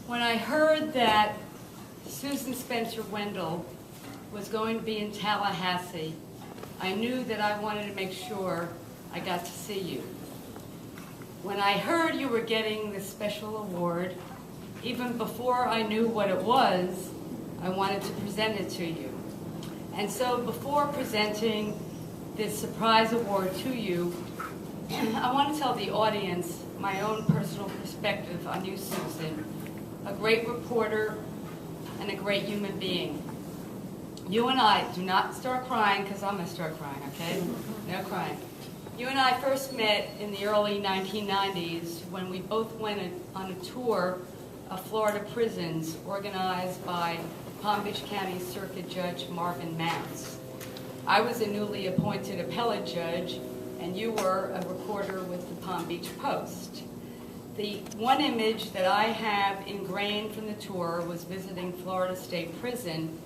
When I heard that Susan Spencer Wendell was going to be in Tallahassee, I knew that I wanted to make sure I got to see you. When I heard you were getting this special award, even before I knew what it was, I wanted to present it to you. And so before presenting this surprise award to you, I want to tell the audience my own personal perspective on you, Susan, a great reporter and a great human being. You and I, do not start crying because I'm going to start crying, okay? No crying. You and I first met in the early 1990s when we both went on a tour of Florida prisons organized by Palm Beach County Circuit Judge Marvin Mounts. I was a newly appointed appellate judge, and you were a reporter with the Palm Beach Post. The one image that I have ingrained from the tour was visiting Florida State Prison,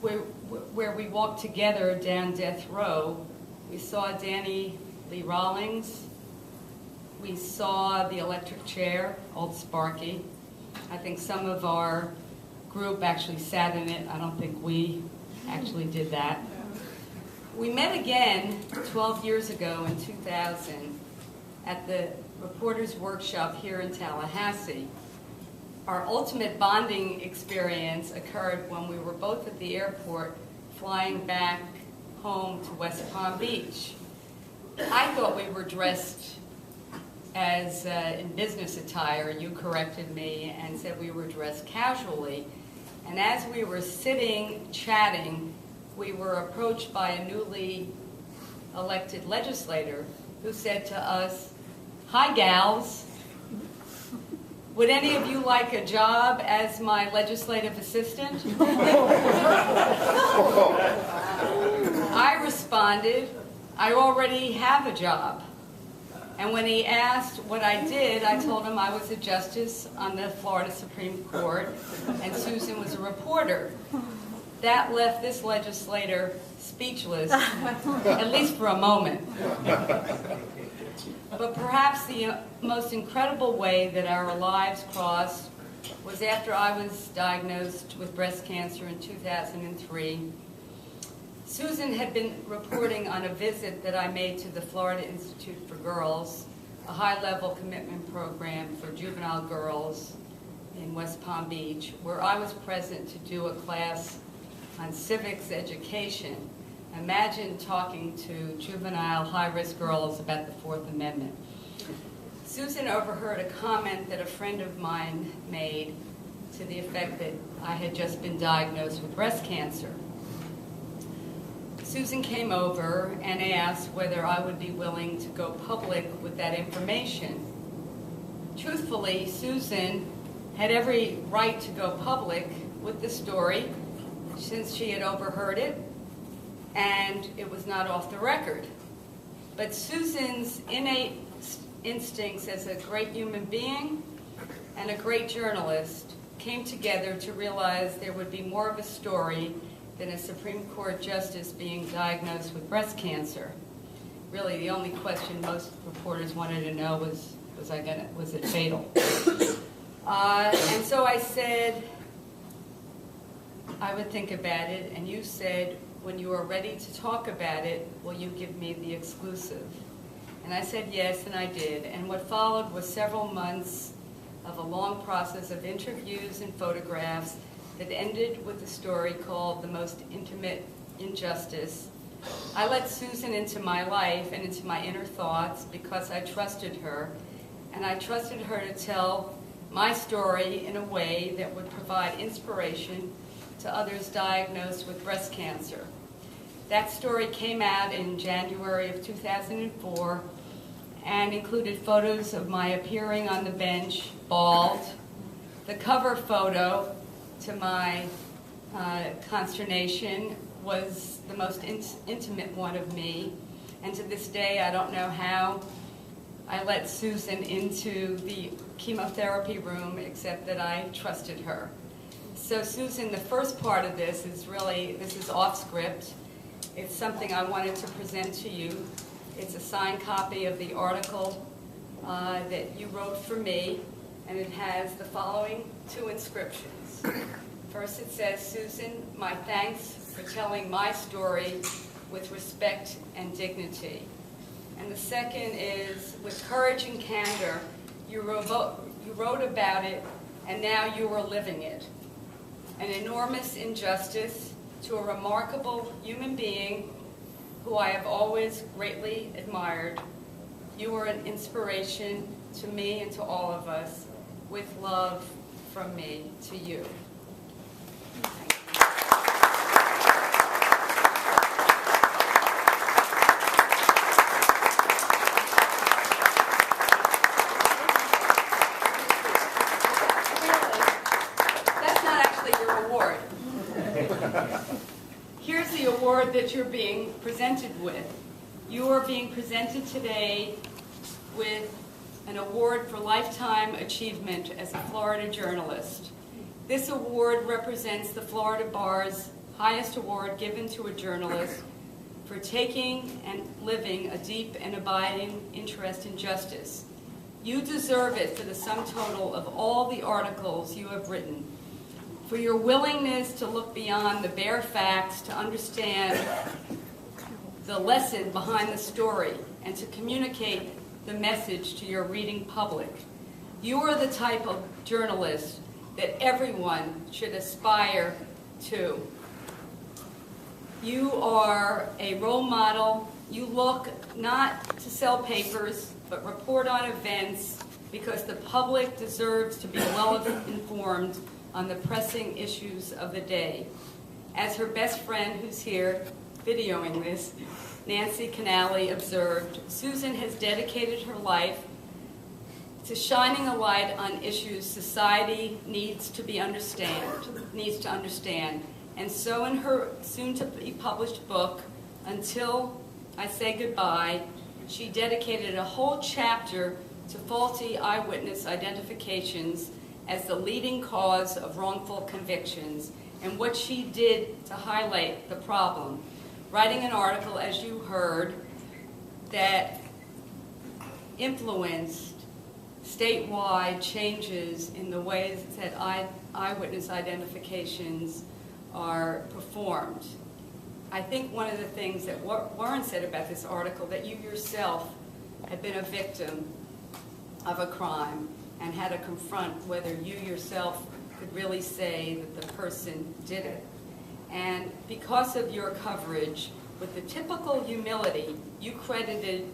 where we walked together down death row. We saw Danny Lee Rawlings. We saw the electric chair, old Sparky. I think some of our group actually sat in it. I don't think we actually did that. We met again 12 years ago in 2000 at the Reporters Workshop here in Tallahassee. Our ultimate bonding experience occurred when we were both at the airport flying back home to West Palm Beach. I thought we were dressed as in business attire. You corrected me and said we were dressed casually. And as we were sitting chatting, we were approached by a newly elected legislator who said to us, "Hi, gals. Would any of you like a job as my legislative assistant?" I responded, "I already have a job." And when he asked what I did, I told him I was a justice on the Florida Supreme Court and Susan was a reporter. That left this legislator speechless, at least for a moment. But perhaps the most incredible way that our lives crossed was after I was diagnosed with breast cancer in 2003. Susan had been reporting on a visit that I made to the Florida Institute for Girls, a high-level commitment program for juvenile girls in West Palm Beach, where I was present to do a class on civics education. Imagine talking to juvenile high-risk girls about the Fourth Amendment. Susan overheard a comment that a friend of mine made to the effect that I had just been diagnosed with breast cancer. Susan came over and asked whether I would be willing to go public with that information. Truthfully, Susan had every right to go public with the story since she had overheard it, and it was not off the record. But Susan's innate instincts as a great human being and a great journalist came together to realize there would be more of a story than a Supreme Court justice being diagnosed with breast cancer. Really, the only question most reporters wanted to know was it fatal? And so I said I would think about it, and you said, when you are ready to talk about it, will you give me the exclusive? And I said yes, and I did. And what followed was several months of a long process of interviews and photographs that ended with a story called The Most Intimate Injustice. I let Susan into my life and into my inner thoughts because I trusted her, and I trusted her to tell my story in a way that would provide inspiration to others diagnosed with breast cancer. That story came out in January of 2004 and included photos of my appearing on the bench, bald. The cover photo, to my consternation, was the most intimate one of me. And to this day, I don't know how I let Susan into the chemotherapy room, except that I trusted her. So Susan, the first part of this is off script. It's something I wanted to present to you. It's a signed copy of the article that you wrote for me, and it has the following two inscriptions. First it says, Susan, my thanks for telling my story with respect and dignity. And the second is, with courage and candor, you wrote about it, and now you are living it. An enormous injustice to a remarkable human being who I have always greatly admired. You are an inspiration to me and to all of us. With love from me to you. Thank you. That's not actually your award. Here's the award that you're being presented with. You are being presented today with an award for lifetime achievement as a Florida journalist. This award represents the Florida Bar's highest award given to a journalist for taking and living a deep and abiding interest in justice. You deserve it for the sum total of all the articles you have written, for your willingness to look beyond the bare facts to understand the lesson behind the story and to communicate the message to your reading public. You are the type of journalist that everyone should aspire to. You are a role model. You look not to sell papers, but report on events because the public deserves to be well informed on the pressing issues of the day. As her best friend, who's here videoing this, Nancy Canale, observed, Susan has dedicated her life to shining a light on issues society needs to understand. And so in her soon-to-be-published book, Until I Say Goodbye, she dedicated a whole chapter to faulty eyewitness identifications as the leading cause of wrongful convictions and what she did to highlight the problem. Writing an article, as you heard, that influenced statewide changes in the ways that eyewitness identifications are performed. I think one of the things that Warren said about this article, that you yourself had been a victim of a crime and had to confront whether you yourself could really say that the person did it. And because of your coverage, with the typical humility, you credited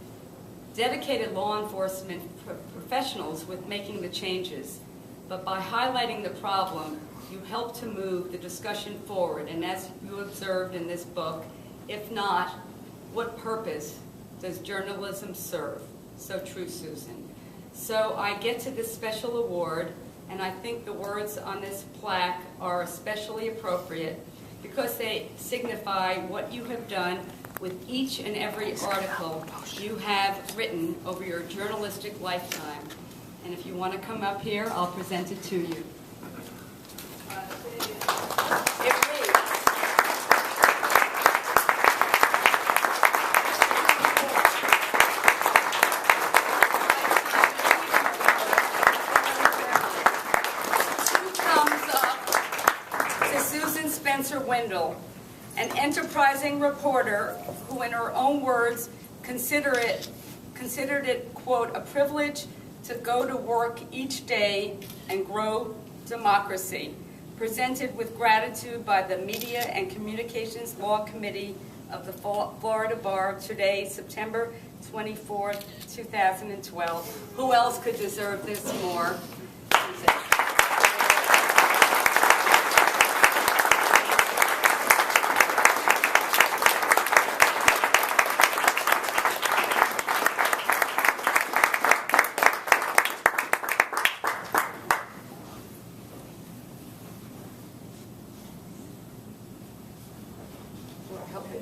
dedicated law enforcement professionals with making the changes. But by highlighting the problem, you helped to move the discussion forward. And as you observed in this book, if not, what purpose does journalism serve? So true, Susan. So I get to this special award, and I think the words on this plaque are especially appropriate because they signify what you have done with each and every article you have written over your journalistic lifetime. And if you want to come up here, I'll present it to you. It reads, thumbs up to Susan Spencer Wendell, an enterprising reporter who, in her own words, considered it, quote, a privilege to go to work each day and grow democracy. Presented with gratitude by the Media and Communications Law Committee of the Florida Bar today, September 24th, 2012. Who else could deserve this more?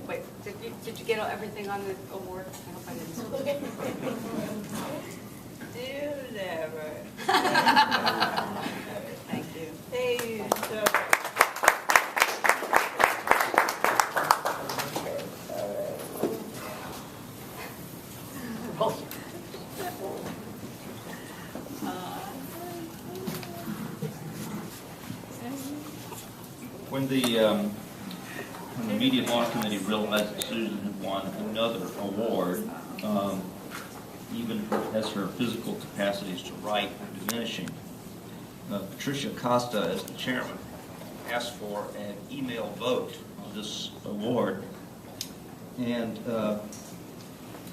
Wait, did you get everything on the award? I hope I didn't. Do never. Thank you. Thank you so much. When the Media Law Committee realized that Susan had won another award, even as her physical capacities to write were diminishing, Patricia Costa, as the chairman, asked for an email vote on this award, and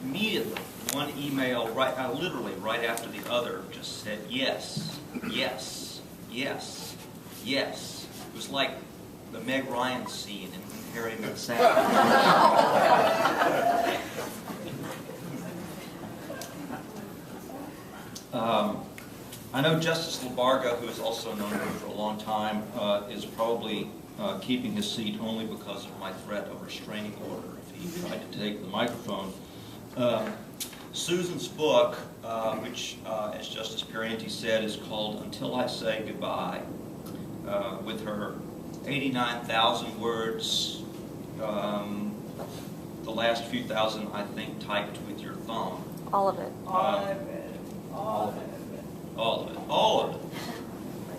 immediately one email, literally right after the other, just said yes, yes, yes, yes. It was like the Meg Ryan scene in Harry Met Sally. I know Justice Labarga, who has also known me for a long time, is probably keeping his seat only because of my threat of restraining order if he tried to take the microphone. Susan's book, which, as Justice Perienti said, is called Until I Say Goodbye, with her 89,000 words, the last few thousand, I think, typed with your thumb. All of it. All of it. All of it. All of it. All of it.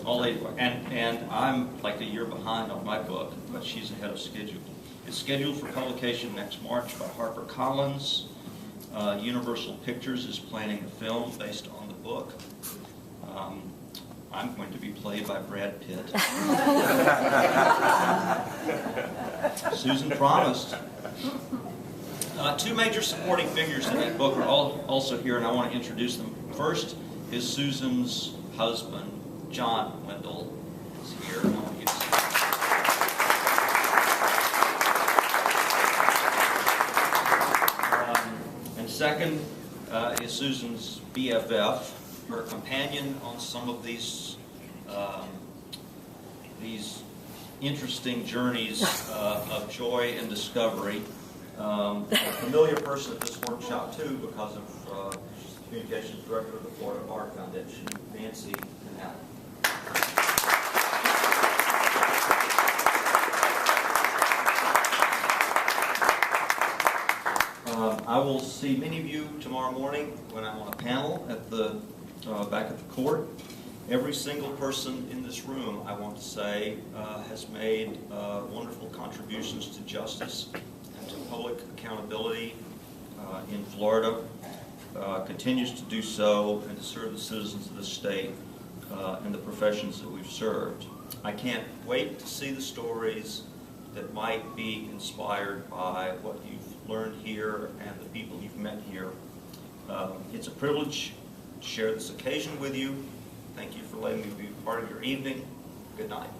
All 80. And I'm like a year behind on my book, but she's ahead of schedule. It's scheduled for publication next March by HarperCollins. Universal Pictures is planning a film based on the book. I'm going to be played by Brad Pitt. Susan promised. Two major supporting figures in that book are also here, and I want to introduce them. First is Susan's husband, John Wendell, is here. I want you to see. And second is Susan's BFF, her companion on some of these interesting journeys of joy and discovery. A familiar person at this workshop too, because of she's the communications director of the Florida Bar Foundation, Nancy Canal. I will see many of you tomorrow morning when I'm on a panel at the back at the court. Every single person in this room, I want to say, has made wonderful contributions to justice and to public accountability in Florida, continues to do so, and to serve the citizens of this state and the professions that we've served. I can't wait to see the stories that might be inspired by what you've learned here and the people you've met here. It's a privilege to share this occasion with you. Thank you for letting me be part of your evening. Good night.